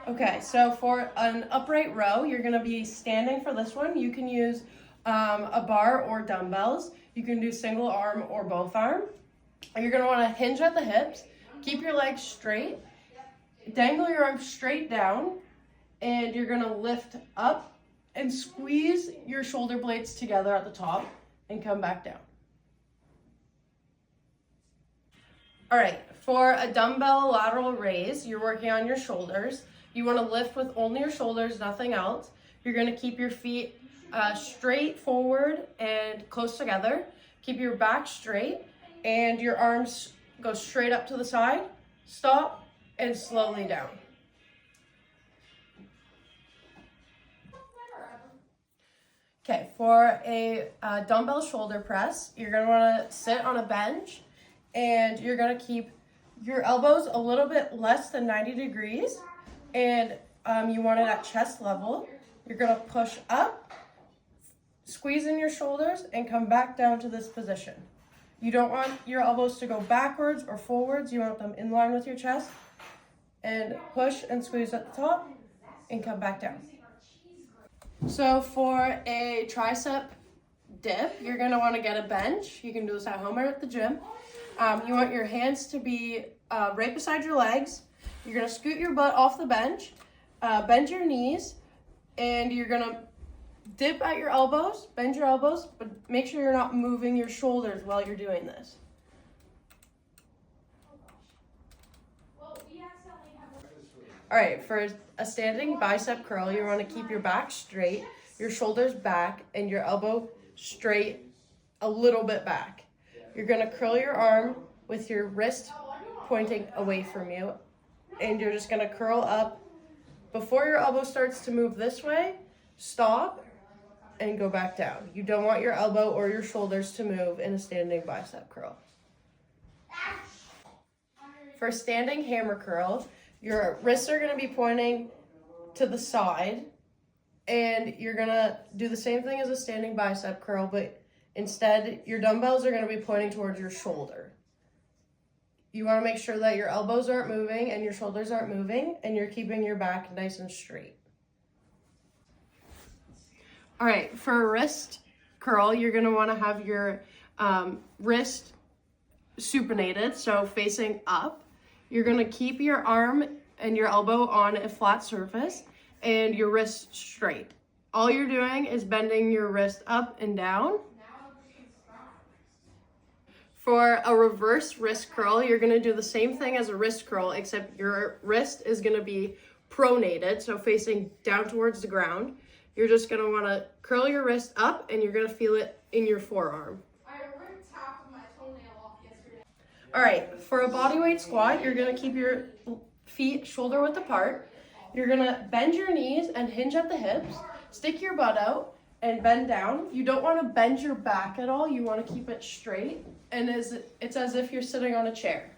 Okay, so for an upright row, you're gonna be standing for this one. You can use a bar or dumbbells. You can do single arm or both arm. You're gonna wanna hinge at the hips, keep your legs straight, dangle your arms straight down, and you're gonna lift up and squeeze your shoulder blades together at the top and come back down. All right, for a dumbbell lateral raise, you're working on your shoulders. You want to lift with only your shoulders, nothing else. You're going to keep your feet straight forward and close together. Keep your back straight and your arms go straight up to the side. Stop and slowly down. Okay, for a dumbbell shoulder press, you're going to want to sit on a bench and you're going to keep your elbows a little bit less than 90 degrees. And you want it at chest level. You're gonna push up, squeeze in your shoulders, and come back down to this position. You don't want your elbows to go backwards or forwards. You want them in line with your chest. And push and squeeze at the top, and come back down. So for a tricep dip, you're gonna wanna get a bench. You can do this at home or at the gym. You want your hands to be right beside your legs. You're going to scoot your butt off the bench, bend your knees, and you're going to dip at your elbows, bend your elbows, but make sure you're not moving your shoulders while you're doing this. All right, for a standing bicep curl, you want to keep your back straight, your shoulders back, and your elbow straight a little bit back. You're going to curl your arm with your wrist pointing away from you. And you're just gonna curl up. Before your elbow starts to move this way, stop and go back down. You don't want your elbow or your shoulders to move in a standing bicep curl. For standing hammer curl, your wrists are gonna be pointing to the side and you're gonna do the same thing as a standing bicep curl, but instead your dumbbells are gonna be pointing towards your shoulder. You want to make sure that your elbows aren't moving and your shoulders aren't moving and you're keeping your back nice and straight. All right, for a wrist curl, you're going to want to have your wrist supinated, so facing up. You're going to keep your arm and your elbow on a flat surface and your wrist straight. All you're doing is bending your wrist up and down. For a reverse wrist curl, you're going to do the same thing as a wrist curl, except your wrist is going to be pronated, so facing down towards the ground. You're just going to want to curl your wrist up, and you're going to feel it in your forearm. I ripped half of my toenail off yesterday. All right, for a bodyweight squat, you're going to keep your feet shoulder width apart. You're going to bend your knees and hinge at the hips, stick your butt out, and bend down. You don't want to bend your back at all. You want to keep it straight. And it's as if you're sitting on a chair.